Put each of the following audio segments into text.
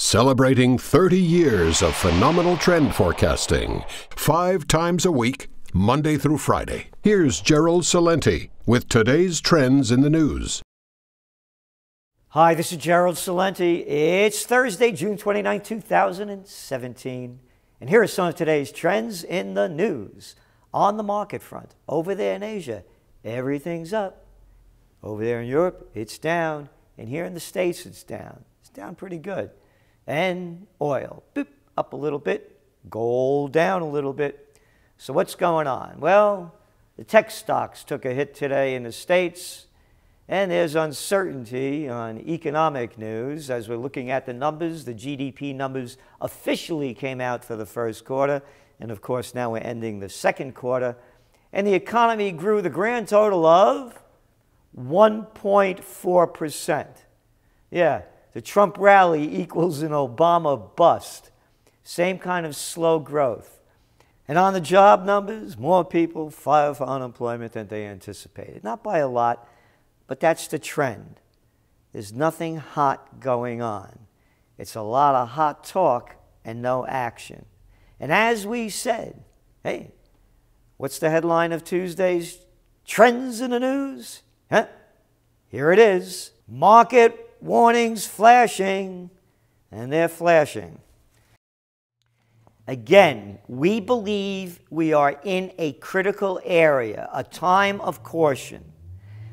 Celebrating 30 years of phenomenal trend forecasting, 5 times a week, Monday through Friday. Here's Gerald Celente with today's trends in the news. Hi, this is Gerald Celente. It's Thursday, June 29, 2017. And here are some of today's trends in the news. On the market front, over there in Asia, everything's up. Over there in Europe, it's down. And here in the States, it's down. It's down pretty good. And oil, boop, up a little bit. Gold down a little bit. So what's going on? Well, the tech stocks took a hit today in the States. And there's uncertainty on economic news. As we're looking at the numbers, the GDP numbers officially came out for the first quarter. And of course, now we're ending the second quarter. And the economy grew the grand total of 1.4%. Yeah, the Trump rally equals an Obama bust. Same kind of slow growth. And on the job numbers, more people file for unemployment than they anticipated. Not by a lot, but that's the trend. There's nothing hot going on. It's a lot of hot talk and no action. And as we said, hey, what's the headline of Tuesday's Trends in the News? Huh? Here it is. Market warnings flashing, and they're flashing. Again, we believe we are in a critical area, a time of caution.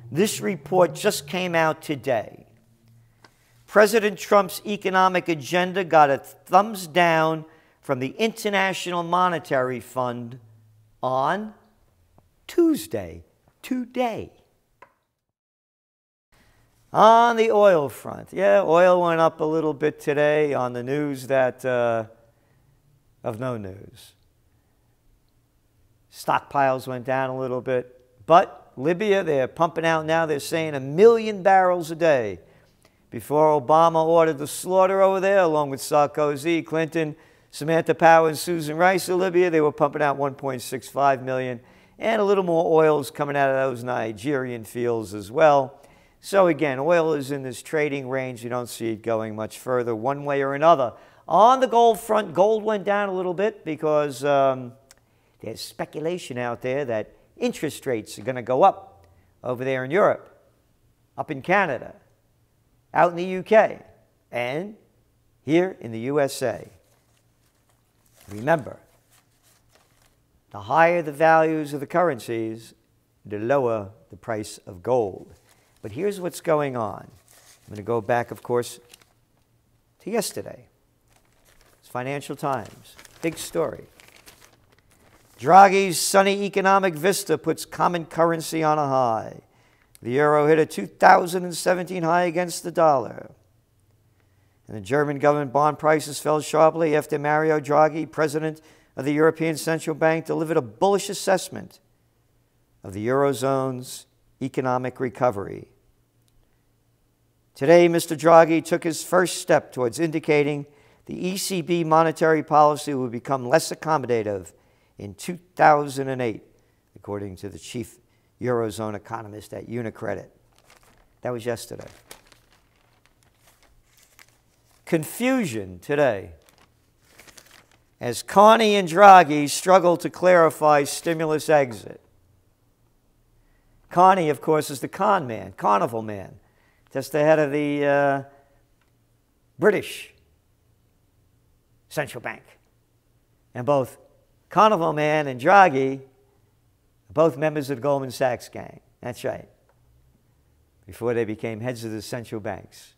This report just came out today. President Trump's economic agenda got a thumbs down from the International Monetary Fund on Tuesday, today. On the oil front, yeah, oil went up a little bit today on the news that, of no news. Stockpiles went down a little bit, but Libya, they're pumping out now, they're saying 1 million barrels a day. Before Obama ordered the slaughter over there, along with Sarkozy, Clinton, Samantha Power, and Susan Rice of Libya, they were pumping out 1.65 million. And a little more oil is coming out of those Nigerian fields as well. So again, oil is in this trading range. You don't see it going much further one way or another. On the gold front, gold went down a little bit because there's speculation out there that interest rates are going to go up over there in Europe, up in Canada, out in the UK, and here in the USA. Remember, the higher the values of the currencies, the lower the price of gold. But here's what's going on. I'm going to go back, of course, to yesterday. It's Financial Times. Big story. Draghi's sunny economic vista puts common currency on a high. The euro hit a 2017 high against the dollar. And the German government bond prices fell sharply after Mario Draghi, president of the European Central Bank, delivered a bullish assessment of the Eurozone's economic recovery. Today, Mr. Draghi took his first step towards indicating the ECB monetary policy will become less accommodative in 2008, according to the chief Eurozone economist at Unicredit. That was yesterday. Confusion today as Carney and Draghi struggle to clarify stimulus exit. Carney, of course, is the con man, carnival man. That's the head of the British Central Bank. And both Carnival Man and Draghi are both members of the Goldman Sachs gang. That's right. Before they became heads of the central banks.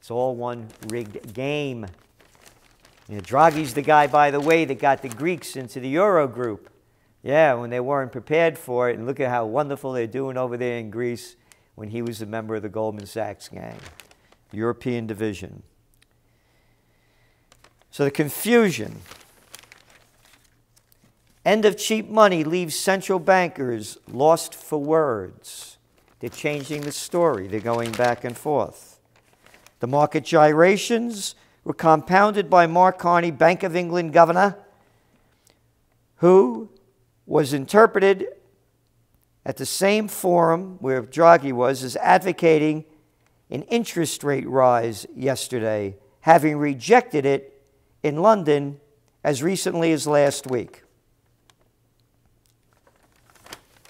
It's all one rigged game. You know, Draghi's the guy, by the way, that got the Greeks into the Euro group. Yeah, when they weren't prepared for it. And look at how wonderful they're doing over there in Greece when he was a member of the Goldman Sachs gang. European division. So the confusion. End of cheap money leaves central bankers lost for words. They're changing the story. They're going back and forth. The market gyrations were compounded by Mark Carney, Bank of England governor, who was interpreted at the same forum where Draghi was as advocating an interest rate rise yesterday having rejected it in London as recently as last week.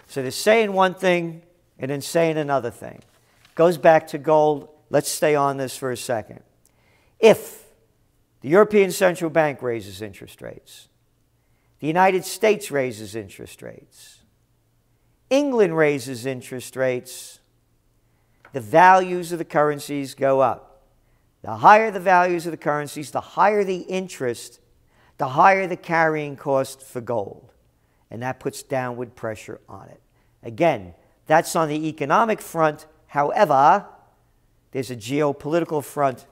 So they're saying one thing and then saying another thing. Goes back to gold. Let's stay on this for a second. If the European Central Bank raises interest rates, the United States raises interest rates, England raises interest rates, the values of the currencies go up. The higher the values of the currencies, the higher the interest, the higher the carrying cost for gold. And that puts downward pressure on it. Again, that's on the economic front. However, there's a geopolitical front,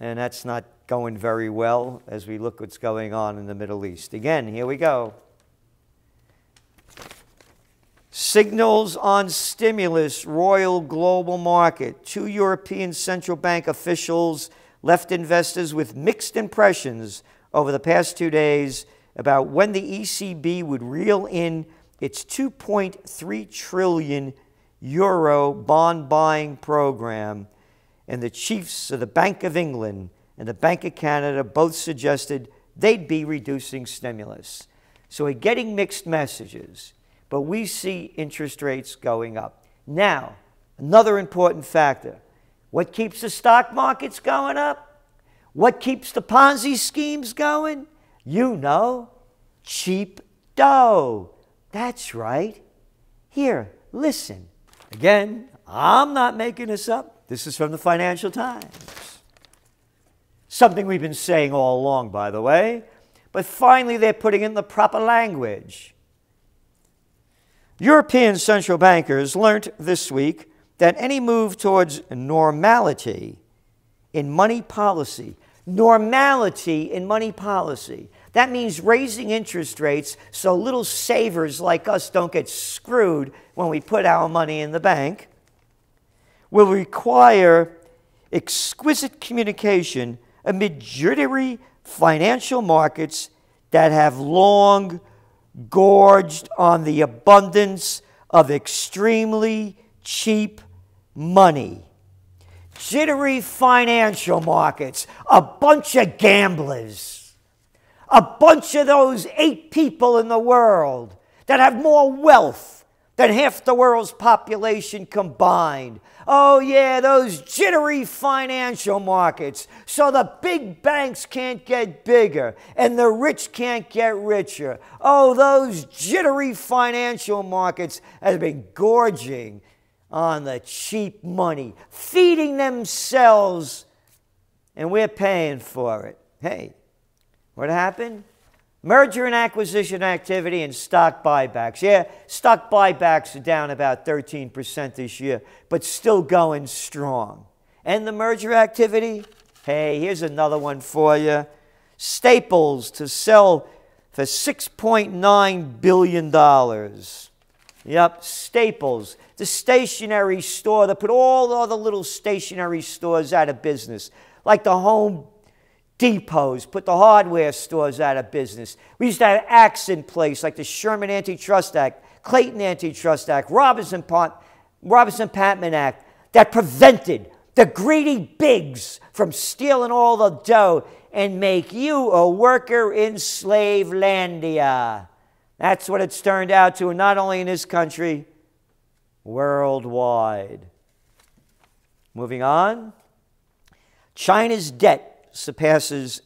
and that's not going very well as we look what's going on in the Middle East. Again, here we go. Signals on stimulus, Royal Global Market. 2 European Central Bank officials left investors with mixed impressions over the past 2 days about when the ECB would reel in its 2.3 trillion euro bond buying program. And the chiefs of the Bank of England and the Bank of Canada both suggested they'd be reducing stimulus. So we're getting mixed messages. But we see interest rates going up. Now, another important factor. What keeps the stock markets going up? What keeps the Ponzi schemes going? You know, cheap dough. That's right. Here, listen. Again, I'm not making this up. This is from the Financial Times. Something we've been saying all along, by the way. But finally, they're putting in the proper language. European central bankers learned this week that any move towards normality in money policy, that means raising interest rates so little savers like us don't get screwed when we put our money in the bank, will require exquisite communication amid jittery financial markets that have long gorged on the abundance of extremely cheap money. Jittery financial markets, a bunch of gamblers, a bunch of those 8 people in the world that have more wealth than half the world's population combined. Oh yeah, those jittery financial markets. So the big banks can't get bigger and the rich can't get richer. Oh, those jittery financial markets have been gorging on the cheap money, feeding themselves, and we're paying for it. Hey, what happened? Merger and acquisition activity and stock buybacks. Yeah, stock buybacks are down about 13% this year, but still going strong. And the merger activity? Hey, here's another one for you. Staples to sell for $6.9 billion. Yep, Staples, the stationery store that put all the other little stationery stores out of business, like the Home Depots, put the hardware stores out of business. We used to have acts in place like the Sherman Antitrust Act, Clayton Antitrust Act, Robinson-Patman Act that prevented the greedy bigs from stealing all the dough and make you a worker in Slavelandia. That's what it's turned out to, and not only in this country, worldwide. Moving on. China's debt surpasses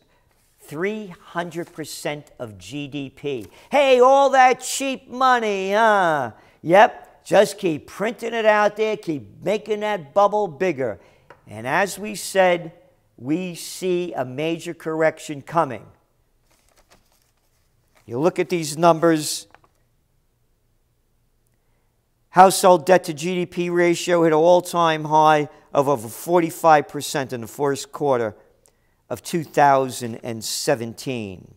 300% of GDP. Hey, all that cheap money, huh? Yep, just keep printing it out there, keep making that bubble bigger. And as we said, we see a major correction coming. You look at these numbers. Household debt to GDP ratio hit an all-time high of over 45% in the first quarter of 2017.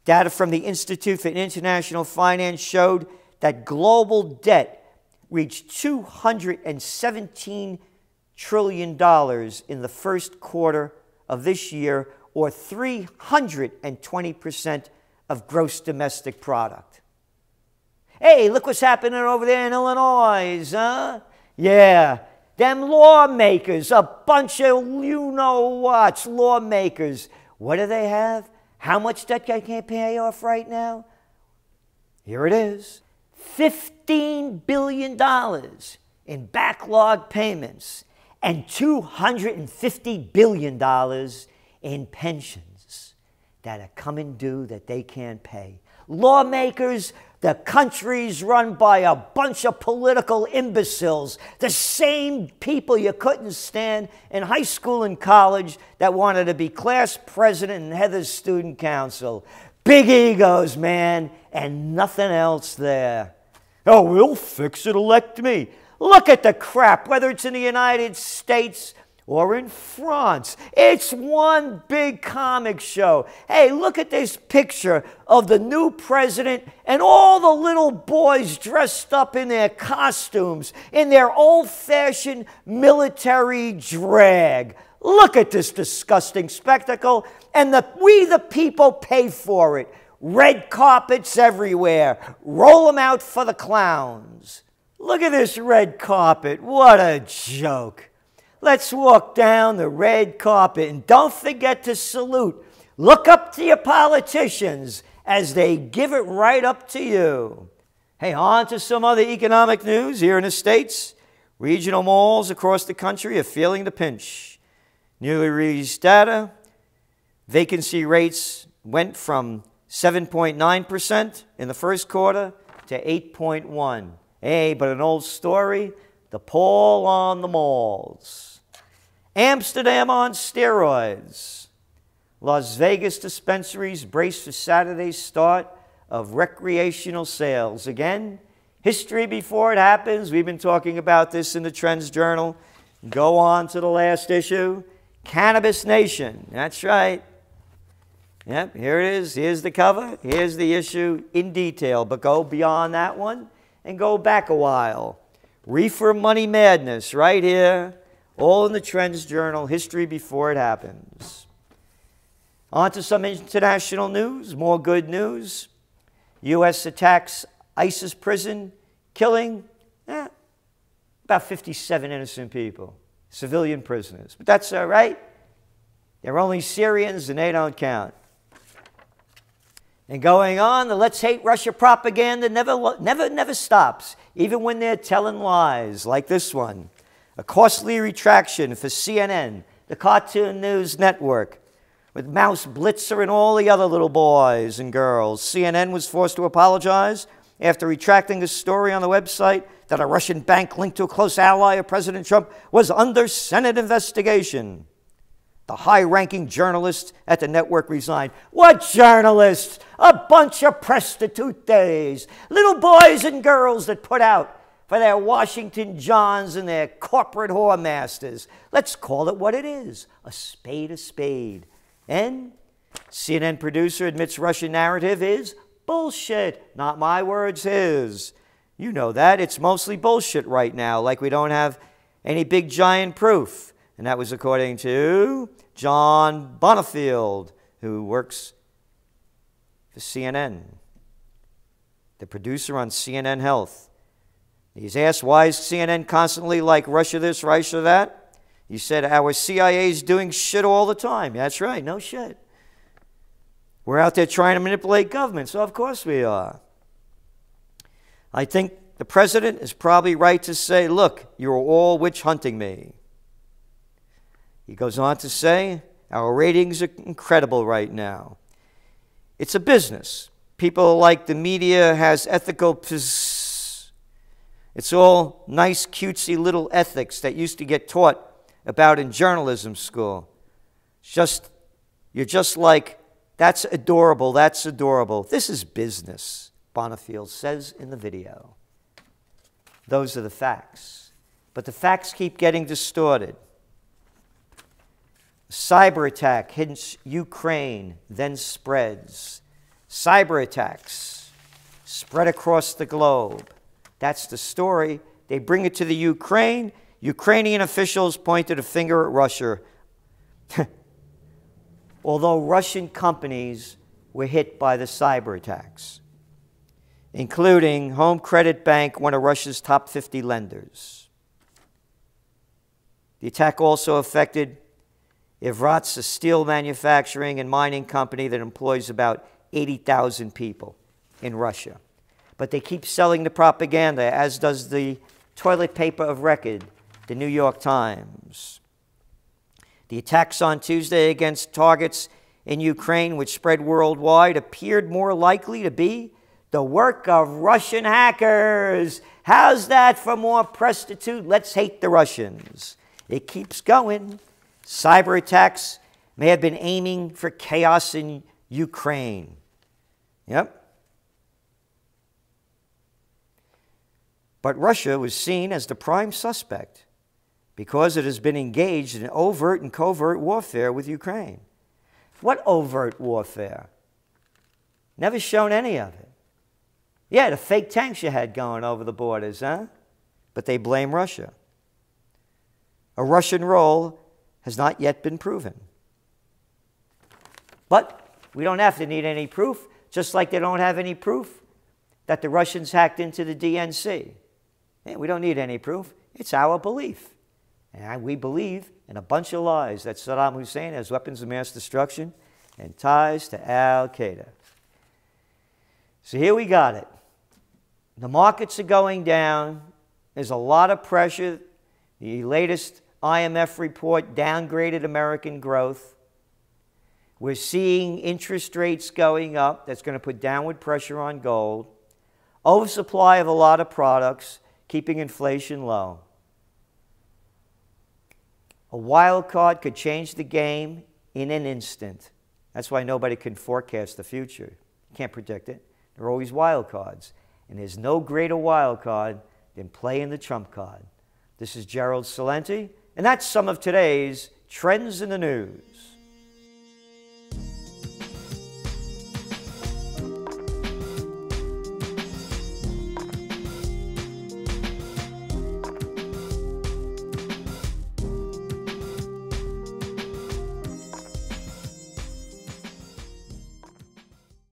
Data from the Institute for International Finance showed that global debt reached $217 trillion in the first quarter of this year, or 320% of gross domestic product. Hey, look what's happening over there in Illinois, huh? Yeah, Them lawmakers, a bunch of you-know-whats, lawmakers. What do they have? How much debt they can't pay off right now? Here it is. $15 billion in backlog payments and $250 billion in pensions that are coming due that they can't pay. Lawmakers, the country's run by a bunch of political imbeciles, the same people you couldn't stand in high school and college that wanted to be class president and head of the student council. Big egos, man, and nothing else there. Oh, we'll fix it, elect me. Look at the crap, whether it's in the United States or in France. It's one big comic show. Hey, look at this picture of the new president and all the little boys dressed up in their costumes, in their old-fashioned military drag. Look at this disgusting spectacle, and we the people pay for it. Red carpets everywhere. Roll them out for the clowns. Look at this red carpet. What a joke. Let's walk down the red carpet, and don't forget to salute. Look up to your politicians as they give it right up to you. Hey, on to some other economic news here in the States. Regional malls across the country are feeling the pinch. Newly released data, vacancy rates went from 7.9% in the first quarter to 8.1%. Hey, but an old story, the pull on the malls. Amsterdam on steroids. Las Vegas dispensaries brace for Saturday's start of recreational sales. Again, history before it happens. We've been talking about this in the Trends Journal. Go on to the last issue. Cannabis Nation. That's right. Yep, here it is. Here's the cover. Here's the issue in detail. But go beyond that one and go back a while. Reefer Money Madness right here. All in the Trends Journal. History before it happens. On to some international news. More good news. U.S. attacks ISIS prison, killing about 57 innocent people. Civilian prisoners. But that's all right. They're only Syrians and they don't count. And going on, the let's hate Russia propaganda never stops, even when they're telling lies, like this one. A costly retraction for CNN, the Cartoon News Network, with Mouse Blitzer and all the other little boys and girls. CNN was forced to apologize after retracting a story on the website that a Russian bank linked to a close ally of President Trump was under Senate investigation. The high-ranking journalist at the network resigned. What journalists? A bunch of prostitutes, little boys and girls that put out for their Washington Johns and their corporate whore masters. Let's call it what it is, a spade a spade. And CNN producer admits Russian narrative is bullshit. Not my words, his. You know that. It's mostly bullshit right now, like we don't have any big giant proof. And that was according to John Bonifield, who works for CNN, the producer on CNN Health. He's asked, why is CNN constantly like Russia this, Russia that? He said, our CIA's doing shit all the time. That's right, no shit. We're out there trying to manipulate government, so of course we are. I think the president is probably right to say, look, you're all witch hunting me. He goes on to say, our ratings are incredible right now. It's a business. People like the media has ethical It's all nice, cutesy little ethics that used to get taught about in journalism school. You're just like, that's adorable, that's adorable. This is business, Bonifield says in the video. Those are the facts. But the facts keep getting distorted. Cyber attack hits Ukraine, then spreads. Cyber attacks spread across the globe. That's the story. They bring it to the Ukraine. Ukrainian officials pointed a finger at Russia. Although Russian companies were hit by the cyber attacks, including Home Credit Bank, one of Russia's top 50 lenders. The attack also affected Evrat's, a steel manufacturing and mining company that employs about 80,000 people in Russia. But they keep selling the propaganda, as does the toilet paper of record, the New York Times. The attacks on Tuesday against targets in Ukraine, which spread worldwide, appeared more likely to be the work of Russian hackers. How's that for more prostitute? Let's hate the Russians. It keeps going. Cyber attacks may have been aiming for chaos in Ukraine. Yep. But Russia was seen as the prime suspect because it has been engaged in overt and covert warfare with Ukraine. What overt warfare? Never shown any of it. Yeah, the fake tanks you had going over the borders, huh? But they blame Russia. A Russian role has not yet been proven. But we don't have to need any proof, just like they don't have any proof that the Russians hacked into the DNC. Yeah, we don't need any proof. It's our belief. And we believe in a bunch of lies that Saddam Hussein has weapons of mass destruction and ties to Al-Qaeda. So here we got it. The markets are going down. There's a lot of pressure. The latest IMF report downgraded American growth. We're seeing interest rates going up. That's going to put downward pressure on gold. Oversupply of a lot of products, keeping inflation low. A wild card could change the game in an instant. That's why nobody can forecast the future. You can't predict it. There are always wild cards. And there's no greater wild card than playing the trump card. This is Gerald Celente, and that's some of today's Trends in the News.